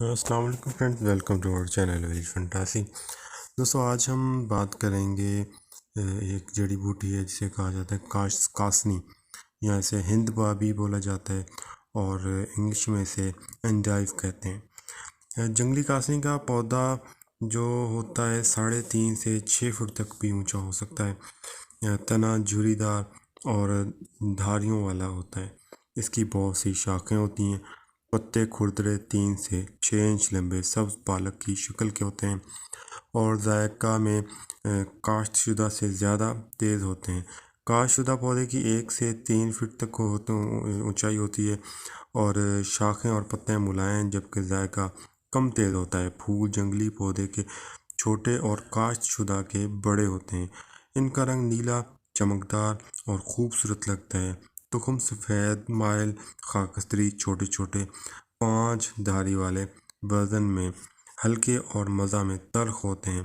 السلام علیکم friends, welcome to اور چینل ویری فنٹاسی۔ دوستوں، آج ہم بات کریں گے ایک جڑی بوٹی ہے جسے کہا جاتا ہے کاسنی، یا اسے ہند با بھی بولا جاتا ہے، اور انگلش میں اسے انڈائف کہتے ہیں۔ جنگلی کاسنی کا پودا جو ہوتا ہے 3.5 سے 6 فٹ تک بھی اونچا ہو سکتا ہے۔ تنا جھوری دار اور دھاریوں والا ہوتا ہے۔ اس کی بہت سی شاخیں ہوتی ہیں۔ پتے کھردرے 3 سے 6 انچ لمبے سبز پالک کی شکل کے ہوتے ہیں، اور ذائقہ میں کاشت شدہ سے زیادہ تیز ہوتے ہیں۔ کاشت شدہ پودے کی 1 سے 3 فٹ تک اونچائی ہوتی ہے، اور شاخیں اور پتے ملائم جبکہ ذائقہ کم تیز ہوتا ہے۔ پھول جنگلی پودے کے چھوٹے اور کاشت شدہ کے بڑے ہوتے ہیں۔ ان کا رنگ نیلا، چمکدار اور خوبصورت لگتا ہے۔ تخم سفید مائل خاکستری، چھوٹے چھوٹے 5 دھاری والے، وزن میں ہلکے اور مزہ میں تلخ ہوتے ہیں۔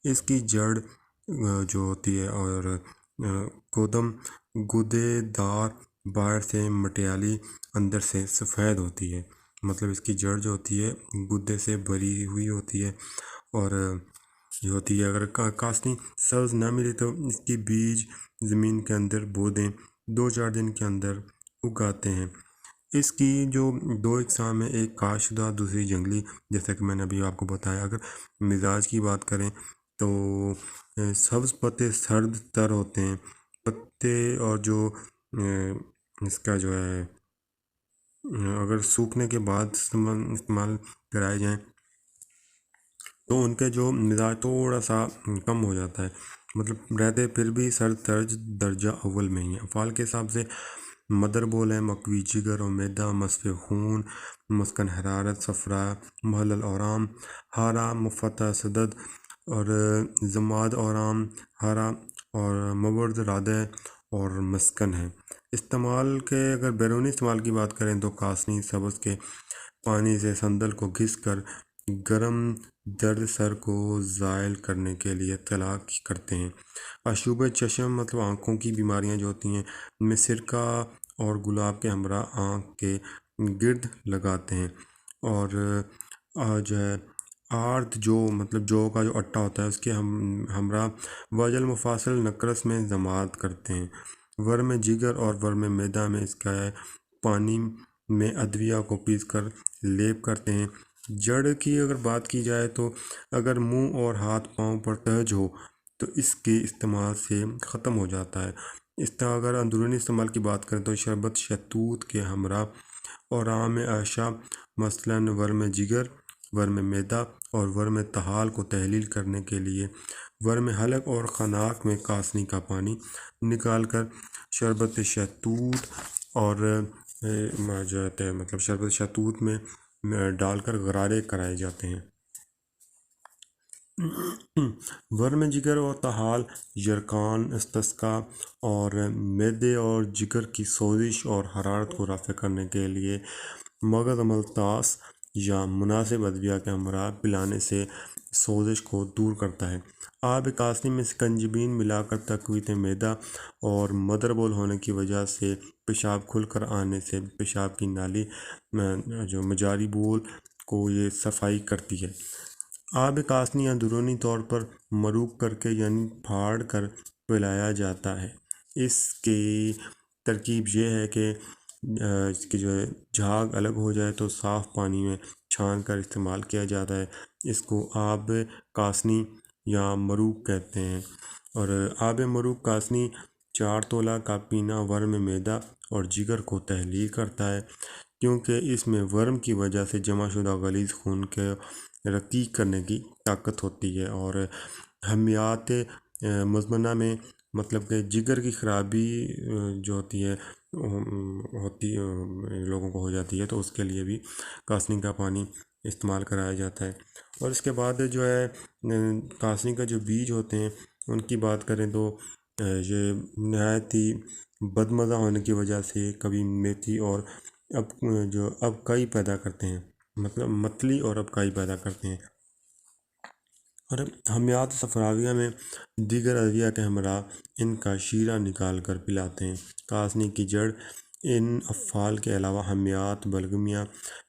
اس کی جڑ جو ہوتی ہے اور گودم گودے دار، باہر سے مٹیالی، اندر سے سفید ہوتی ہے۔ مطلب اس کی جڑ جو ہوتی ہے گودے سے بھری ہوئی ہوتی ہے، اور یہ ہوتی ہے اگر کاسنی سبز نہ ملے تو اس کی بیج زمین کے اندر بو دیں، 2-4 دن کے اندر اگاتے ہیں۔ اس کی جو 2 اقسام ہیں، ایک کاشت شدہ، دوسری جنگلی، جیسا کہ میں نے ابھی آپ کو بتایا۔ اگر مزاج کی بات کریں تو سبز پتے سرد تر ہوتے ہیں۔ پتے اور جو اس کا جو ہے اگر سوکھنے کے بعد استعمال کرائے جائیں تو ان کے جو مزاج تھوڑا سا کم ہو جاتا ہے، مطلب رہتے پھر بھی سرد ترج درجہ اول میں ہی ہیں۔ افعال کے حساب سے مدر بول ہے مقوی جگر و معدہ، مصف خون، مسکن حرارت، صفرا محل الاورام، ہارا مفتح صدد، اور زماد اورام ہارا، اور مورد رادع اور مسکن ہے۔ استعمال کے اگر بیرونی استعمال کی بات کریں تو کاسنی سبز کے پانی سے صندل کو گھس کر گرم درد سر کو زائل کرنے کے لیے طلاق کرتے ہیں۔ آشوب چشم مطلب آنکھوں کی بیماریاں جو ہوتی ہیں ان میں سرکہ اور گلاب کے ہمراہ آنکھ کے گرد لگاتے ہیں، اور جو ہے آرد جو مطلب جو کا جو اٹا ہوتا ہے اس کے ہمراہ واجل مفاصل نقرس میں ضماد کرتے ہیں۔ ورم جگر اور ورم معدہ میں اس کا پانی میں ادویہ کو پیس کر لیپ کرتے ہیں۔ جڑ کی اگر بات کی جائے تو اگر منہ اور ہاتھ پاؤں پر تہج ہو تو اس کے استعمال سے ختم ہو جاتا ہے۔ اس طرح اگر اندرونی استعمال کی بات کریں تو شربت شہتوت کے ہمراہ اور عام عائشہ مثلاً ورم جگر، ورم معدہ اور ورم طحال کو تحلیل کرنے کے لیے ورم حلق اور خناق میں کاسنی کا پانی نکال کر شربت شہتوت اور جو ہے مطلب شربت شہتوت میں ڈال کر غرارے کرائے جاتے ہیں۔ ورم جگر اور طحال یرقان، استسقاء اور معدے اور جگر کی سوزش اور حرارت کو رفع کرنے کے لیے مغز ملتاس یا مناسب ادویہ کے ہمراہ پلانے سے سوزش کو دور کرتا ہے۔ آب کاسنی میں سکنجبین ملا کر تقویت معدہ اور مدر بول ہونے کی وجہ سے پیشاب کھل کر آنے سے پیشاب کی نالی جو مجاری بول کو یہ صفائی کرتی ہے۔ آب کاسنی اندرونی طور پر مروک کر کے یعنی پھاڑ کر پلایا جاتا ہے۔ اس کی ترکیب یہ ہے کہ اس کی جو ہے جھاگ الگ ہو جائے تو صاف پانی میں چھان کر استعمال کیا جاتا ہے۔ اس کو آب کاسنی یا مروک کہتے ہیں، اور آب مروک کاسنی 4 تولہ کا پینا ورم معدہ اور جگر کو تحلیل کرتا ہے، کیونکہ اس میں ورم کی وجہ سے جمع شدہ غلیظ خون کے رقیق کرنے کی طاقت ہوتی ہے، اور حمیات مزمنہ میں مطلب کہ جگر کی خرابی جو ہوتی ہے لوگوں کو ہو جاتی ہے تو اس کے لیے بھی کاسنی کا پانی استعمال کرایا جاتا ہے۔ اور اس کے بعد جو ہے کاسنی کا جو بیج ہوتے ہیں ان کی بات کریں تو یہ نہایت ہی بدمزہ ہونے کی وجہ سے کبھی میتھی اور ابکائی پیدا کرتے ہیں، مطلب متلی اور ابکائی پیدا کرتے ہیں۔ اور حمیات صفراویہ میں دیگر ادویہ کے ہمراہ ان کا شیرہ نکال کر پلاتے ہیں۔ کاسنی کی جڑ ان افعال کے علاوہ حمیات بلغمیہ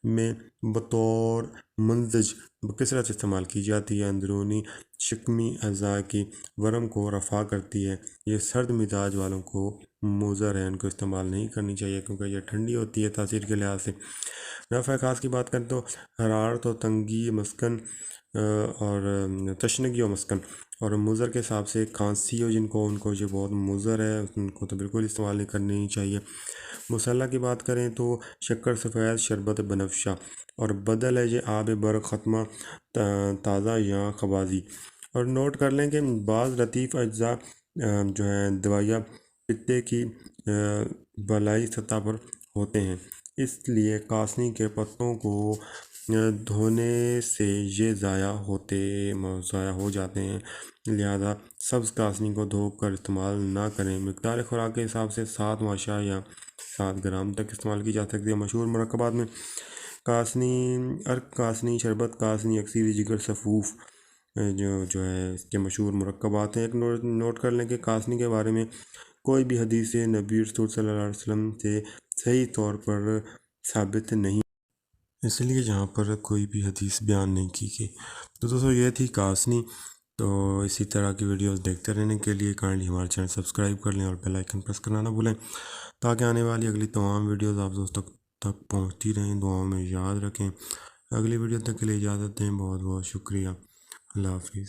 میں بطور منضج بکثرت استعمال کی جاتی ہے۔ اندرونی شکمی اعضاء کی ورم کو رفع کرتی ہے۔ یہ سرد مزاج والوں کو مضر ہے، ان کو استعمال نہیں کرنی چاہیے کیونکہ یہ ٹھنڈی ہوتی ہے تاثیر کے لحاظ سے۔ نفع خاص کی بات کریں تو حرارت و تنگی مسکن اور تشنگی و مسکن اور مضر کے حساب سے کھانسی ہو ان کو یہ بہت مضر ہے، ان کو تو بالکل استعمال نہیں کرنی چاہیے۔ مسلح کی بات کریں تو شکر سفید شربت بنفشہ اور بدل ہے یہ آب برق ختمہ تازہ یا خبازی۔ اور نوٹ کر لیں کہ بعض لطیف اجزاء جو ہیں دوائیہ پتے کی بالائی سطح پر ہوتے ہیں، اس لیے کاسنی کے پتوں کو دھونے سے یہ ضائع ہو جاتے ہیں، لہذا سبز کاسنی کو دھو کر استعمال نہ کریں۔ مقدار خوراک کے حساب سے 7 ماشا یا 7 گرام تک استعمال کی جا سکتی ہے۔ مشہور مرکبات میں کاسنی، ارک کاسنی، شربت کاسنی، اکسیر جگر صفوف جو ہے اس کے مشہور مرکبات ہیں۔ ایک نوٹ کر لیں کہ کاسنی کے بارے میں کوئی بھی حدیث نبی رسول صلی اللہ علیہ وسلم سے صحیح طور پر ثابت نہیں، اس لیے یہاں پر کوئی بھی حدیث بیان نہیں کی گئی۔ تو دوستو یہ تھی کاسنی۔ تو اسی طرح کی ویڈیوز دیکھتے رہنے کے لیے کائنڈلی ہمارے چینل سبسکرائب کر لیں اور بیل آئیکن پریس کرنا نہ بھولیں تاکہ آنے والی اگلی تمام ویڈیوز آپ دوستوں تک پہنچتی رہیں۔ دعاؤں میں یاد رکھیں۔ اگلی ویڈیو تک کے لیے اجازت دیں۔ بہت بہت شکریہ۔ اللہ حافظ۔